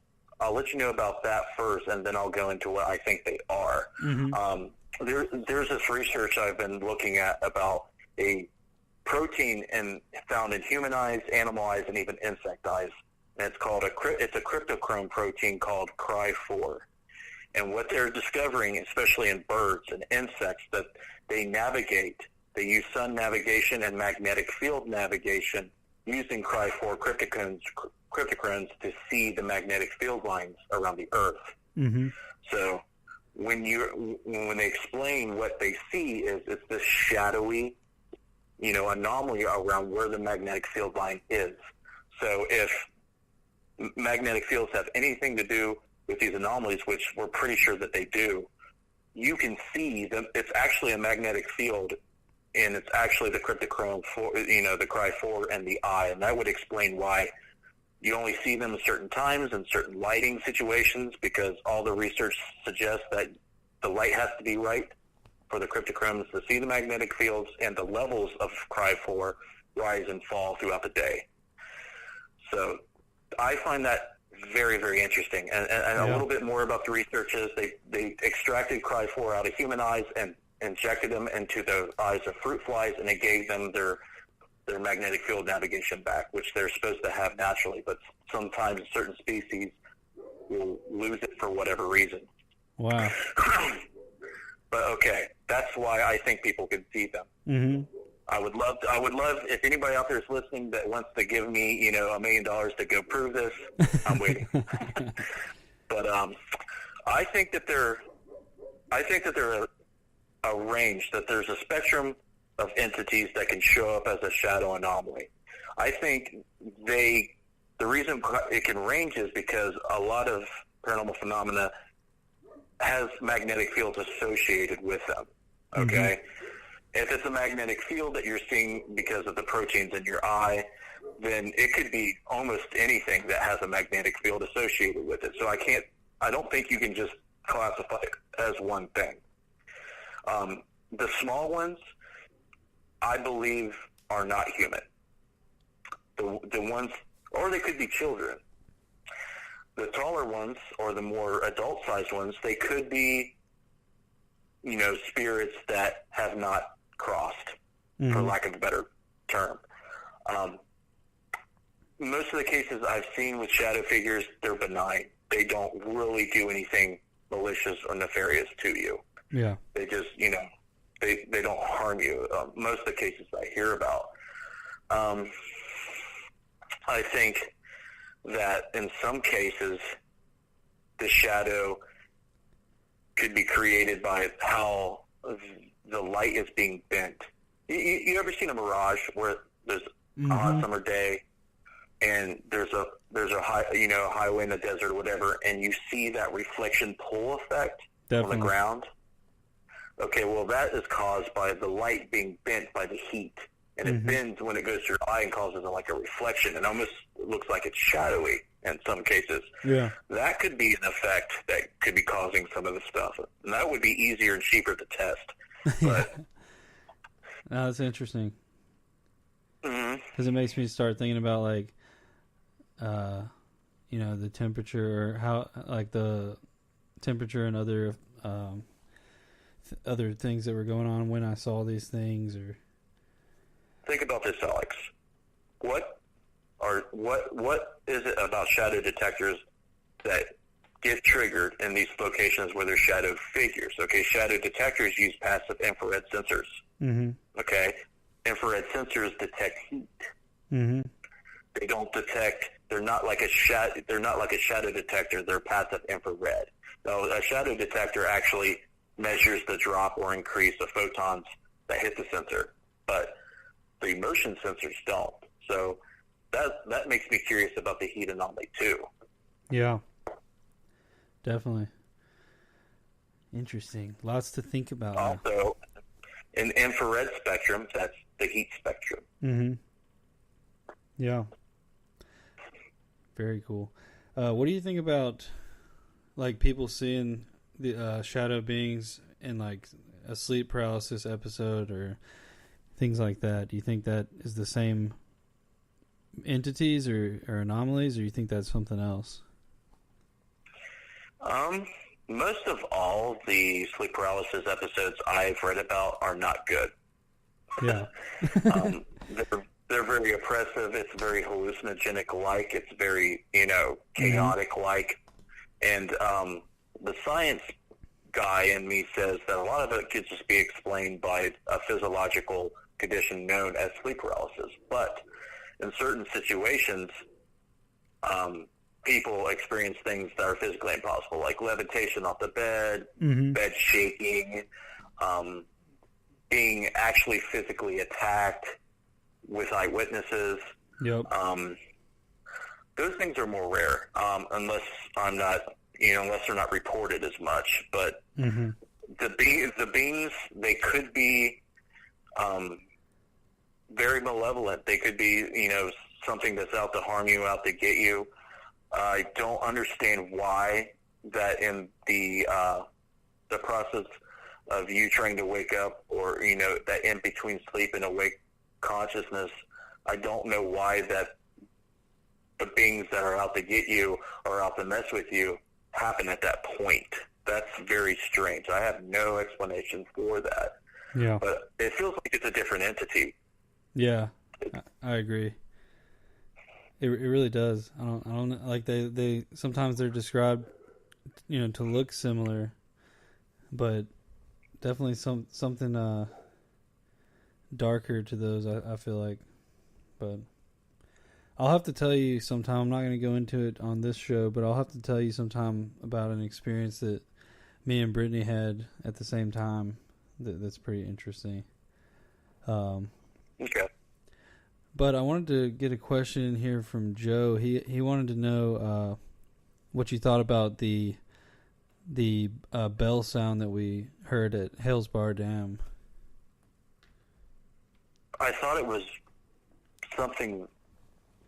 let you know about that first, and then I'll go into what I think they are. Mm-hmm. There's this research I've been looking at about a protein found in human eyes, animal eyes, and even insect eyes. And it's a cryptochrome protein called Cry4. And what they're discovering, especially in birds and insects, that they use sun navigation and magnetic field navigation using Cry4 cryptochromes to see the magnetic field lines around the Earth. Mm-hmm. So when they explain what they see is it's this shadowy, anomaly around where the magnetic field line is. So if magnetic fields have anything to do with these anomalies, which we're pretty sure that they do, you can see that it's actually a magnetic field, and it's actually the cryptochrome, the Cry4 and the eye, and that would explain why you only see them at certain times and certain lighting situations, because all the research suggests that the light has to be right for the cryptochromes to see the magnetic fields, and the levels of Cry4 rise and fall throughout the day. So I find that very, very interesting. And a little bit more about the research is they extracted Cry4 out of human eyes and injected them into the eyes of fruit flies, and it gave them their magnetic field navigation back, which they're supposed to have naturally, but sometimes certain species will lose it for whatever reason. Wow. But okay, that's why I think people can see them. Mm-hmm. I would love if anybody out there is listening that wants to give me, $1 million to go prove this. I'm waiting. But I think that they're a range, that there's a spectrum of entities that can show up as a shadow anomaly. I think the reason it can range is because a lot of paranormal phenomena has magnetic fields associated with them. Okay? Mm-hmm. If it's a magnetic field that you're seeing because of the proteins in your eye, then it could be almost anything that has a magnetic field associated with it. So I don't think you can just classify it as one thing. The small ones, I believe, are not human. The ones, or they could be children. The taller ones, or the more adult-sized ones, they could be, spirits that have not crossed, for lack of a better term. Most of the cases I've seen with shadow figures, they're benign. They don't really do anything malicious or nefarious to you. Yeah. They just, they don't harm you. Most of the cases I hear about. I think that in some cases, the shadow could be created by how the light is being bent. You ever seen a mirage where there's a hot summer day and there's a highway in the desert or whatever, and you see that reflection pull effect on the ground? Okay, well, that is caused by the light being bent by the heat. And it bends when it goes to your eye and causes a reflection. It almost looks like it's shadowy in some cases. Yeah. That could be an effect that could be causing some of the stuff. And that would be easier and cheaper to test. But no, that's interesting. Because it makes me start thinking about, the temperature, or how, the temperature and other other things that were going on when I saw these things, or... Think about this, Alex. What is it about shadow detectors that get triggered in these locations where there's shadow figures? Okay, shadow detectors use passive infrared sensors. Okay, infrared sensors detect heat. They don't detect. They're not like a shadow detector. They're passive infrared. So a shadow detector actually measures the drop or increase of photons that hit the sensor, but the motion sensors don't. So that makes me curious about the heat anomaly too. Yeah, definitely. Interesting. Lots to think about. Also, in infrared spectrum, that's the heat spectrum. Yeah. Very cool. What do you think about people seeing the shadow beings in a sleep paralysis episode or things like that? Do you think that is the same entities or anomalies, or you think that's something else? Most of all the sleep paralysis episodes I've read about are not good. Yeah. They're very oppressive. It's very hallucinogenic-like. It's very, chaotic-like. And the science guy in me says that a lot of it could just be explained by a physiological condition known as sleep paralysis. But in certain situations, people experience things that are physically impossible, like levitation off the bed, bed shaking, being actually physically attacked with eyewitnesses. Yep. Those things are more rare, unless they're not reported as much. But the beings, they could be very malevolent. They could be, something that's out to harm you, out to get you. I don't understand why that in the process of you trying to wake up, or, that in between sleep and awake consciousness, I don't know why that the beings that are out to get you or out to mess with you happen at that point. That's very strange. I have no explanation for that. Yeah. But it feels like it's a different entity. Yeah, I agree. It really does. I don't like they sometimes they're described, to look similar, but definitely something darker to those. I feel like, but I'll have to tell you sometime. I'm not going to go into it on this show, but I'll have to tell you sometime about an experience that me and Brittany had at the same time. That's pretty interesting. Okay. But I wanted to get a question in here from Joe. He wanted to know what you thought about the bell sound that we heard at Hales Bar Dam. I thought it was something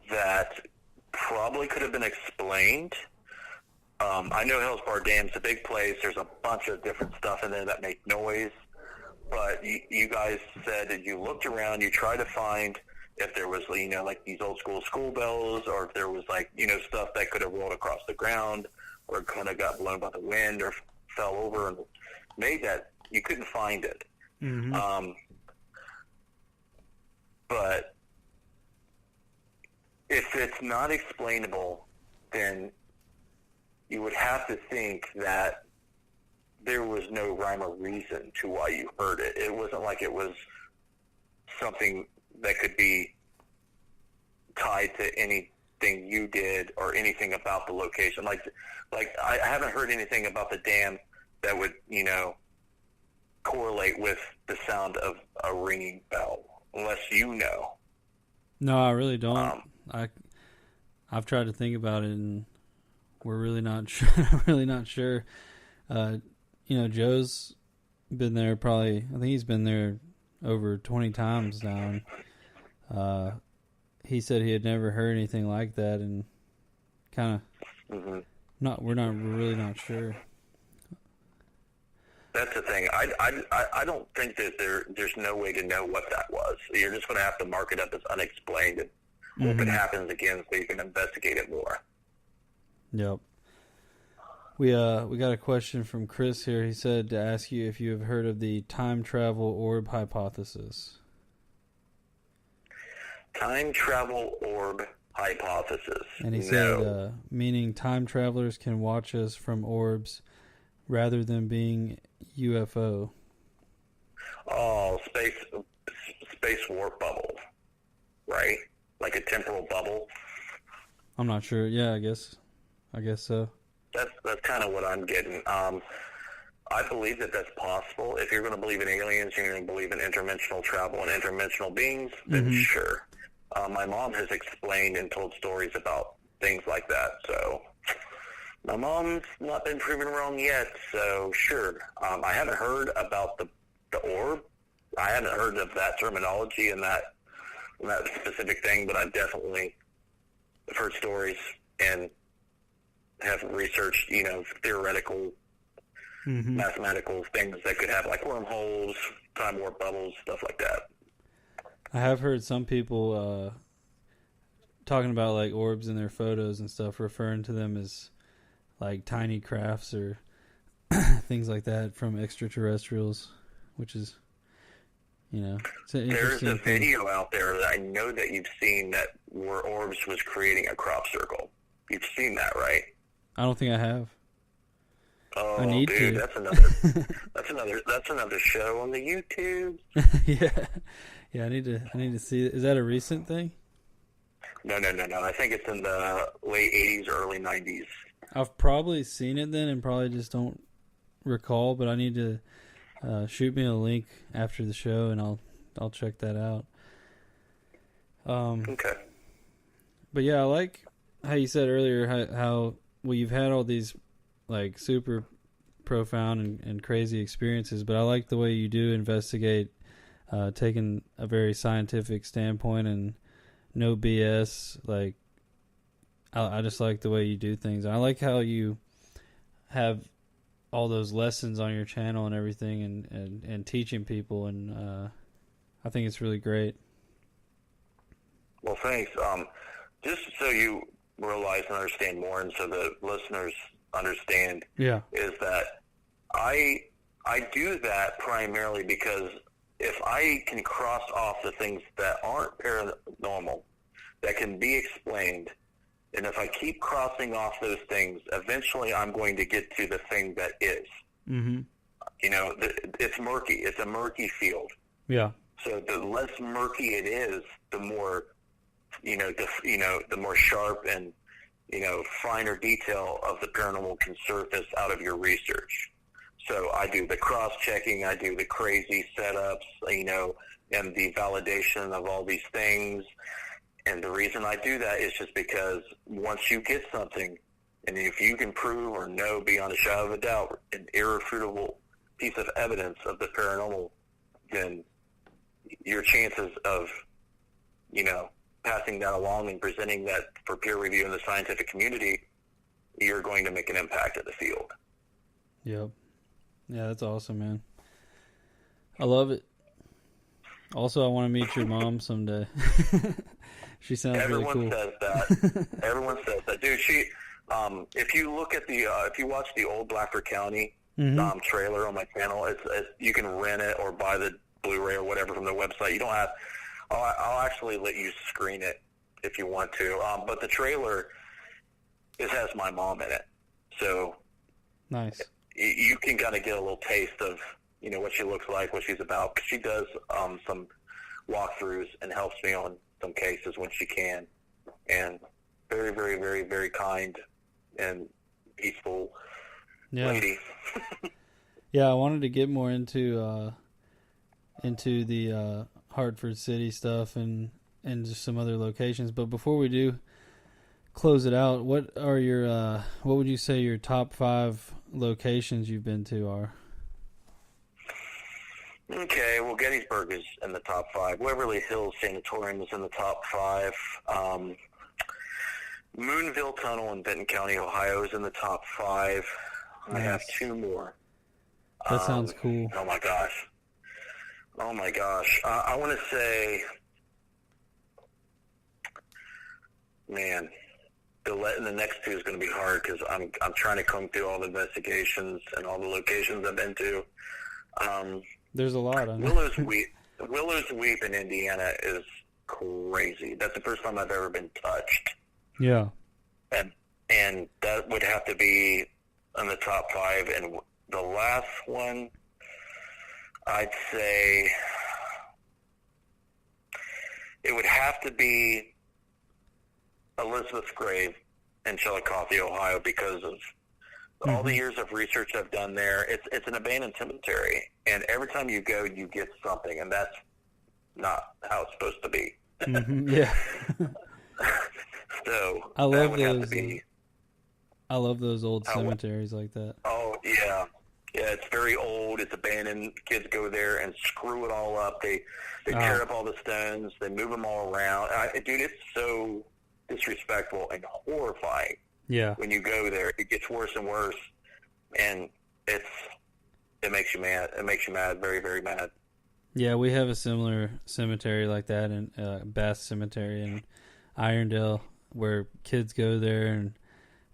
that probably could have been explained. I know Hales Bar Dam's a big place. There's a bunch of different stuff in there that make noise. But you guys said that you looked around, you tried to find if there was, like these old school bells, or if there was stuff that could have rolled across the ground or kind of got blown by the wind or fell over and made that. You couldn't find it. Mm-hmm. But if it's not explainable, then you would have to think that there was no rhyme or reason to why you heard it. It wasn't like it was something that could be tied to anything you did or anything about the location. Like I haven't heard anything about the dam that would, correlate with the sound of a ringing bell, unless you know. No, I really don't. I've tried to think about it, and we're really not sure. Really not sure. Joe's been there probably. I think he's been there over 20 times now. And, he said he had never heard anything like that, and kind of We're really not sure. That's the thing. I don't think that there's no way to know what that was. You're just going to have to mark it up as unexplained and hope it happens again so you can investigate it more. Yep. We got a question from Chris here. He said to ask you if you have heard of the time travel orb hypothesis. Time travel orb hypothesis. And he said, meaning time travelers can watch us from orbs rather than being UFO. Oh, space warp bubble, right? Like a temporal bubble. I'm not sure. Yeah, I guess so. That's kind of what I'm getting. I believe that that's possible. If you're going to believe in aliens, you're going to believe in interdimensional travel and interdimensional beings, then sure. My mom has explained and told stories about things like that, so my mom's not been proven wrong yet, so sure. I haven't heard about the orb. I haven't heard of that terminology and that specific thing, but I definitely have heard stories and have researched, theoretical, mathematical things that could have, like wormholes, time warp bubbles, stuff like that. I have heard some people talking about like orbs in their photos and stuff, referring to them as like tiny crafts or things like that from extraterrestrials, which is, it's an interesting There's a video out there that I know that you've seen that where orbs was creating a crop circle. You've seen that, right? I don't think I have. Oh, I need dude, to. that's another show on the YouTube. Yeah. I need to see it. Is that a recent thing? No. I think it's in the late 80s, early 90s. I've probably seen it then and probably just don't recall, but I need to shoot me a link after the show and I'll check that out. Okay. But yeah, I like how you said earlier how you've had all these like super profound and crazy experiences, but I like the way you do investigate, taking a very scientific standpoint and no BS. Like, I just like the way you do things. I like how you have all those lessons on your channel and everything and teaching people, and I think it's really great. Well, thanks. Just so you realize and understand more, and so the listeners understand, is that I do that primarily because if I can cross off the things that aren't paranormal, that can be explained, and if I keep crossing off those things, eventually I'm going to get to the thing that is. Mm-hmm. It's murky. It's a murky field. Yeah. So the less murky it is, the more, the more sharp and, finer detail of the paranormal can surface out of your research. So I do the cross-checking, I do the crazy setups, and the validation of all these things. And the reason I do that is just because once you get something, and if you can prove or know beyond a shadow of a doubt an irrefutable piece of evidence of the paranormal, then your chances of, passing that along and presenting that for peer review in the scientific community, you're going to make an impact at the field. Yep. Yeah, that's awesome, man. I love it. Also, I want to meet your mom someday. She sounds really cool. Everyone says that. Everyone says that. Dude, she, if you look at if you watch the old Blackford County trailer on my channel, it's you can rent it or buy the Blu-ray or whatever from the website. You don't have, I'll actually let you screen it if you want to. But the trailer, it has my mom in it. So nice. You can kind of get a little taste of, what she looks like, what she's about. She does some walkthroughs and helps me on some cases when she can. And very, very, very, very kind and peaceful lady. Yeah, I wanted to get more into the Hartford City stuff and just some other locations. But before we do close it out, what would you say your top 5 locations you've been to are? Okay, well, Gettysburg is in the top 5. Waverly Hills Sanatorium is in the top 5. Moonville Tunnel in Benton County, Ohio is in the top 5. Nice. I have 2 more. That sounds cool. Oh my gosh. I want to say, man, the next 2 is going to be hard because I'm trying to comb through all the investigations and all the locations I've been to. There's a lot. Willow's Weep in Indiana is crazy. That's the first time I've ever been touched. Yeah. And that would have to be in the top 5. And the last one, I'd say it would have to be Elizabeth's grave in Chillicothe, Ohio, because of all the years of research I've done there. It's an abandoned cemetery, and every time you go, you get something, and that's not how it's supposed to be. Yeah. So I love would those. Have to be, I love those old cemeteries like that. Oh yeah, it's very old. It's abandoned. Kids go there and screw it all up. They tear up all the stones. They move them all around. Dude, it's so disrespectful and horrifying. Yeah. When you go there, it gets worse and worse, and it makes you mad. It makes you mad, very, very mad. Yeah, we have a similar cemetery like that in Bass Cemetery in Irondale, where kids go there and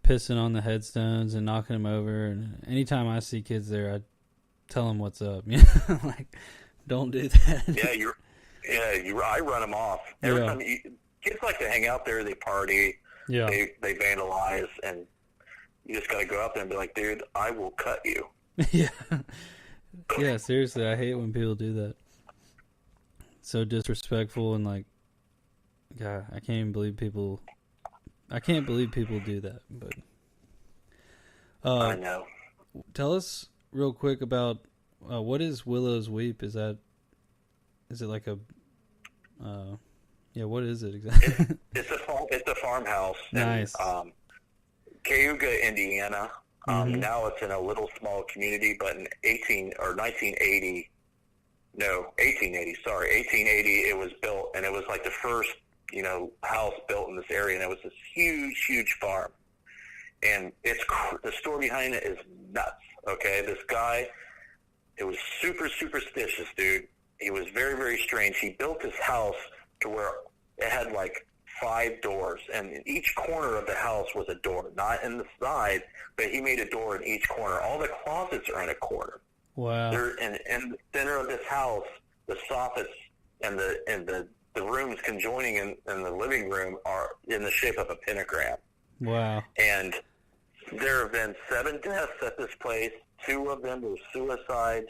pissing on the headstones and knocking them over. And anytime I see kids there, I tell them what's up. Like, don't do that. I run them off every time. Kids like to hang out there. They party. Yeah. They vandalize, and you just got to go out there and be like, dude, I will cut you. Yeah. Yeah, seriously, I hate when people do that. So disrespectful, and like, God, I can't believe people do that. But I know. Tell us real quick about what is Willow's Weep? Is it like a what is it exactly? It's a farmhouse. Nice. In Cayuga, Indiana. Now it's in a little small community, but in 1880, it was built, and it was like the first, house built in this area, and it was this huge, huge farm. And the story behind it is nuts, okay? This guy, it was super superstitious, dude. He was very, very strange. He built this house to where it had like 5 doors, and in each corner of the house was a door, not in the side, but he made a door in each corner. All the closets are in a corner. Wow. They're in the center of this house, the soffits and the rooms conjoining in the living room are in the shape of a pentagram. Wow. And there have been 7 deaths at this place. 2 of them were suicides.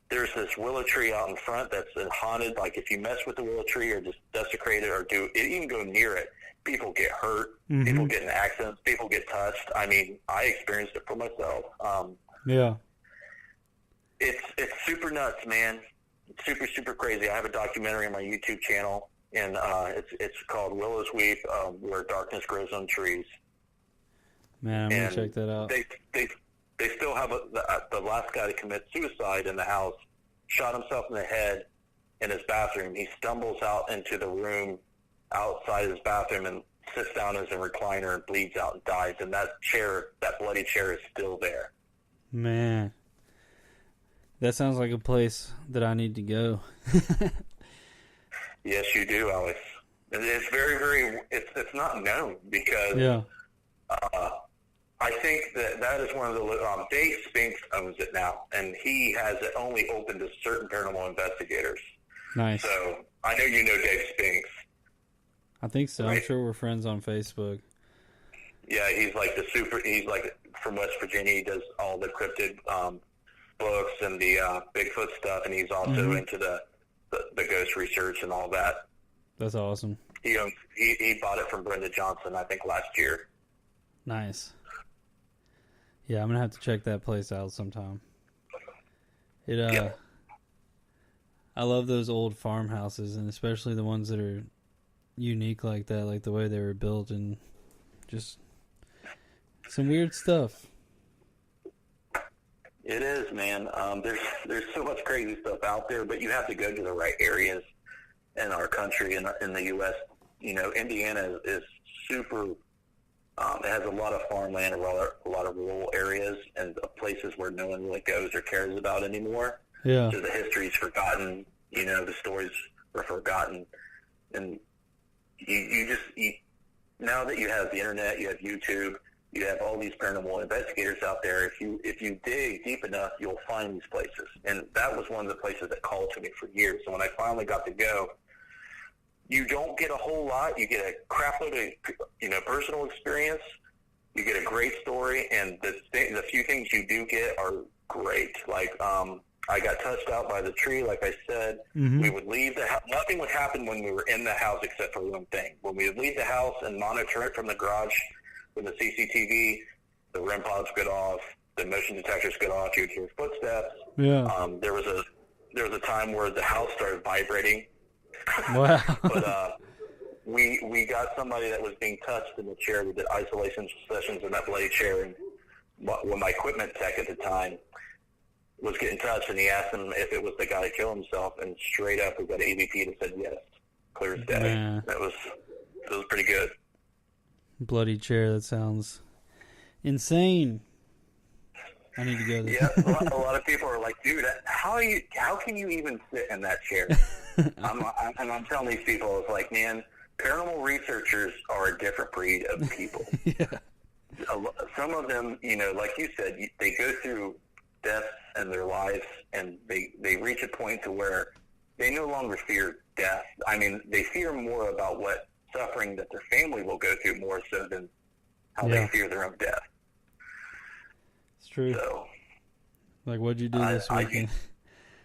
There's this willow tree out in front that's haunted. Like, if you mess with the willow tree or just desecrate it or even go near it, people get hurt. People get in accidents. People get touched. I mean, I experienced it for myself. Yeah. It's super nuts, man. It's super crazy. I have a documentary on my YouTube channel, and it's called Willow's Weep, Where Darkness Grows on Trees. Man, I'm going to check that out. They still have the last guy to commit suicide in the house, shot himself in the head in his bathroom. He stumbles out into the room outside his bathroom and sits down as a recliner and bleeds out and dies. And that bloody chair is still there. Man, that sounds like a place that I need to go. Yes, you do, Alex. It's very, it's not known because I think that is one of the Dave Spinks owns it now, and he has it only open to certain paranormal investigators. Nice. So I know you know Dave Spinks. I think so. Right? I'm sure we're friends on Facebook. Yeah, he's like from West Virginia. He does all the cryptid books and the Bigfoot stuff, and he's also into the ghost research and all that. That's awesome. He bought it from Brenda Johnson, I think, last year. Nice. Yeah, I'm gonna have to check that place out sometime. I love those old farmhouses, and especially the ones that are unique like that, like the way they were built, and just some weird stuff. It is, man. There's so much crazy stuff out there, but you have to go to the right areas in our country, in the U.S. You know, Indiana is super. It has a lot of farmland, a lot of rural areas, and places where no one really goes or cares about anymore. Yeah. So the history's forgotten. You know, the stories were forgotten, and you now that you have the internet, you have YouTube, you have all these paranormal investigators out there. If you dig deep enough, you'll find these places, and that was one of the places that called to me for years. So when I finally got to go, you don't get a whole lot. You get a crapload of personal experience. You get a great story, and the few things you do get are great. Like I got touched out by the tree, like I said. Mm-hmm. We would leave the house. Nothing would happen when we were in the house except for one thing. When we would leave the house and monitor it from the garage with the CCTV, the REM pods get off, the motion detectors get off, you'd hear footsteps. Yeah. There was a time where the house started vibrating. Wow. But we got somebody that was being touched in the chair. We did isolation sessions in that bloody chair, and when my equipment tech at the time was getting touched, and he asked him if it was the guy that killed himself, and straight up we got an EVP that said yes, clear as day. Man. It was pretty good. Bloody chair, that sounds insane. I need to go there. Yeah, a lot of people are like, dude, how can you even sit in that chair? I'm telling these people, it's like, man, paranormal researchers are a different breed of people. Yeah. Some of them, like you said, they go through death in their lives, and they reach a point to where they no longer fear death. I mean, they fear more about what suffering that their family will go through more so than how they fear their own death. It's true. So, like, what'd you do this weekend?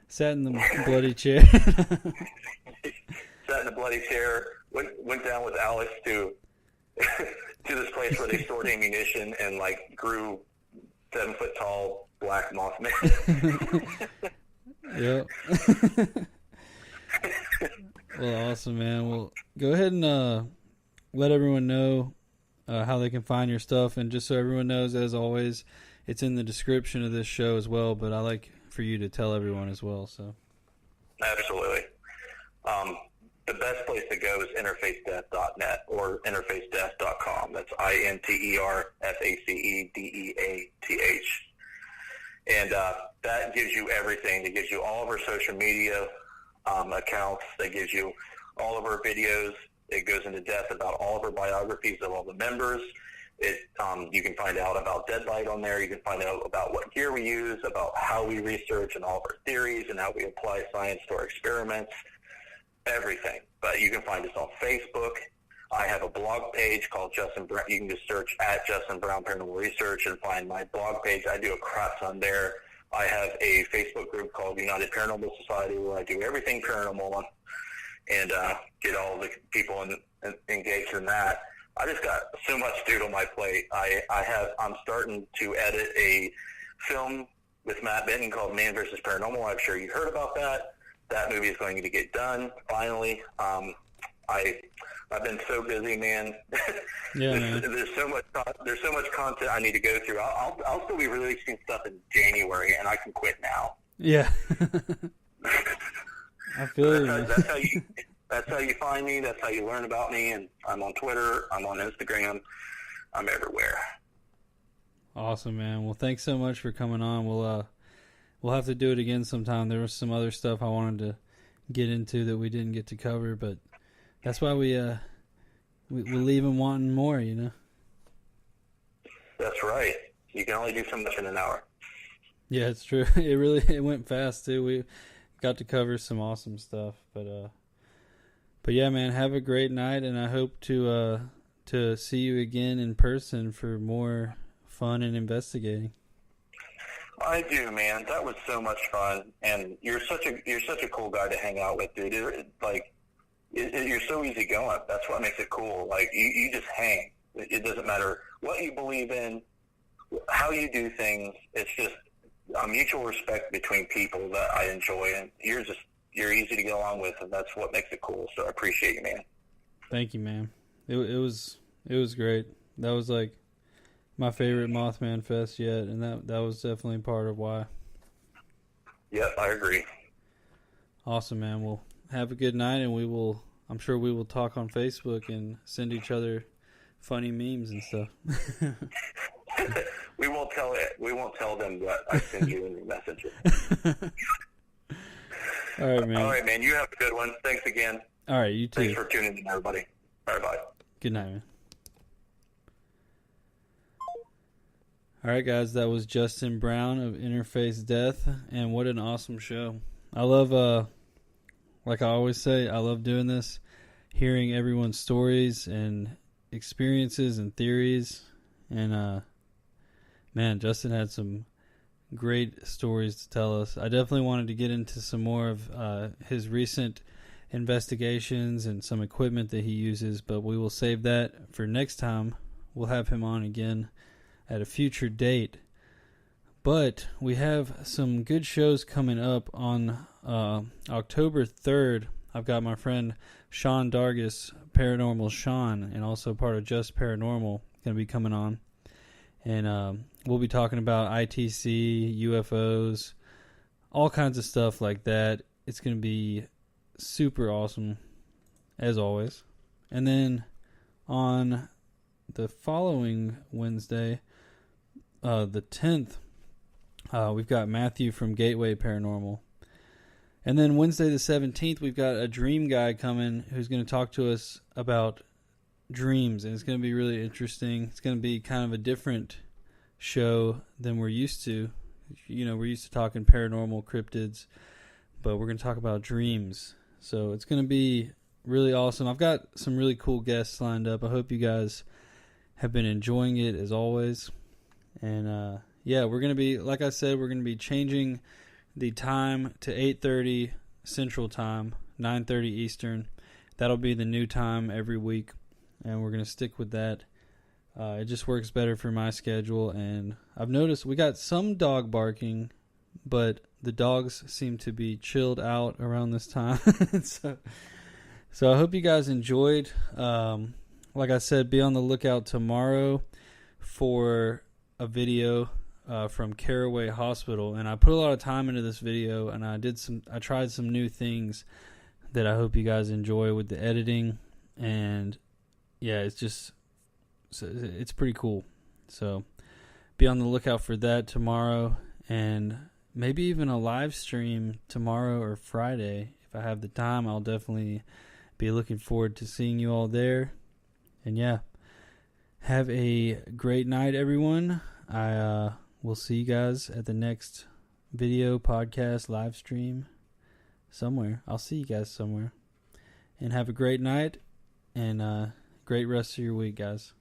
Sat in the bloody chair. Sat in the bloody chair. Went down with Alex to this place where they stored ammunition and grew 7 foot tall black mothman. Yep. Well, awesome, man. Well, go ahead and let everyone know how they can find your stuff, and just so everyone knows, as always, it's in the description of this show as well. But I like for you to tell everyone as well. So. Absolutely. The best place to go is interfacedeath.net or interfacedeath.com. That's INTERFACEDEATH. And that gives you everything. It gives you all of our social media accounts. That gives you all of our videos. It goes into depth about all of our biographies of all the members. You can find out about Deadlite on there. You can find out about what gear we use, about how we research and all of our theories, and how we apply science to our experiments. Everything. But you can find us on Facebook. I have a blog page called Justin Brown. You can just search at Justin Brown Paranormal Research and find my blog page. I do a crap ton there. I have a Facebook group called United Paranormal Society where I do everything paranormal and get all the people engaged in that. I just got so much to do on my plate. I'm starting to edit a film with Matt Benton called Man vs. Paranormal. I'm sure you heard about that. That movie is going to get done finally. I've been so busy, man. Yeah, man. There's so much content I need to go through. I'll still be releasing stuff in January, and I can quit now. Yeah. I feel you. That's how you find me. That's how you learn about me. And I'm on Twitter. I'm on Instagram. I'm everywhere. Awesome, man. Well, thanks so much for coming on. We'll have to do it again sometime. There was some other stuff I wanted to get into that we didn't get to cover, but that's why we leave them wanting more, you know. That's right. You can only do so much in an hour. Yeah, it's true. It went fast too. We got to cover some awesome stuff, but yeah, man, have a great night, and I hope to see you again in person for more fun and investigating. I do, man. That was so much fun, and you're such a cool guy to hang out with, dude. You're so easygoing. That's what makes it cool. Like you just hang. It doesn't matter what you believe in, how you do things. It's just a mutual respect between people that I enjoy, and you're easy to get along with, and that's what makes it cool. So I appreciate you, man. Thank you, man. It was great. That was like my favorite Mothman Fest yet, and that was definitely part of why. Yep, I agree. Awesome, man. Well, have a good night, and I'm sure we will talk on Facebook and send each other funny memes and stuff. We won't tell them what I send you in your messages. All right, man. All right, man. You have a good one. Thanks again. All right, you too. Thanks for tuning in, everybody. All right, bye. Good night, man. All right, guys, that was Justin Brown of Interface Death, and what an awesome show. I love, like I always say, I love doing this, hearing everyone's stories and experiences and theories, and, man, Justin had some great stories to tell us. I definitely wanted to get into some more of his recent investigations and some equipment that he uses, but we will save that for next time. We'll have him on again at a future date. But we have some good shows coming up on October 3rd. I've got my friend Sean Dargis, Paranormal Sean, and also part of Just Paranormal, going to be coming on. And we'll be talking about ITC, UFOs, all kinds of stuff like that. It's going to be super awesome, as always. And then on the following Wednesday, the 10th, we've got Matthew from Gateway Paranormal. And then Wednesday the 17th, we've got a dream guy coming who's going to talk to us about dreams, and it's going to be really interesting. It's going to be kind of a different show than we're used to. You know, we're used to talking paranormal cryptids, but we're going to talk about dreams. So it's going to be really awesome. I've got some really cool guests lined up. I hope you guys have been enjoying it as always. And yeah, we're going to be, like I said, we're going to be changing the time to 8:30 Central Time, 9:30 Eastern. That'll be the new time every week, and we're going to stick with that. It just works better for my schedule, and I've noticed we got some dog barking, but the dogs seem to be chilled out around this time. So I hope you guys enjoyed. Like I said, be on the lookout tomorrow for a video from Caraway Hospital, and I put a lot of time into this video, and I tried some new things that I hope you guys enjoy with the editing, and yeah, it's pretty cool. So be on the lookout for that tomorrow, and maybe even a live stream tomorrow or Friday. If I have the time, I'll definitely be looking forward to seeing you all there. And yeah, have a great night, everyone. I will see you guys at the next video, podcast, live stream somewhere. I'll see you guys somewhere. And have a great night and great rest of your week, guys.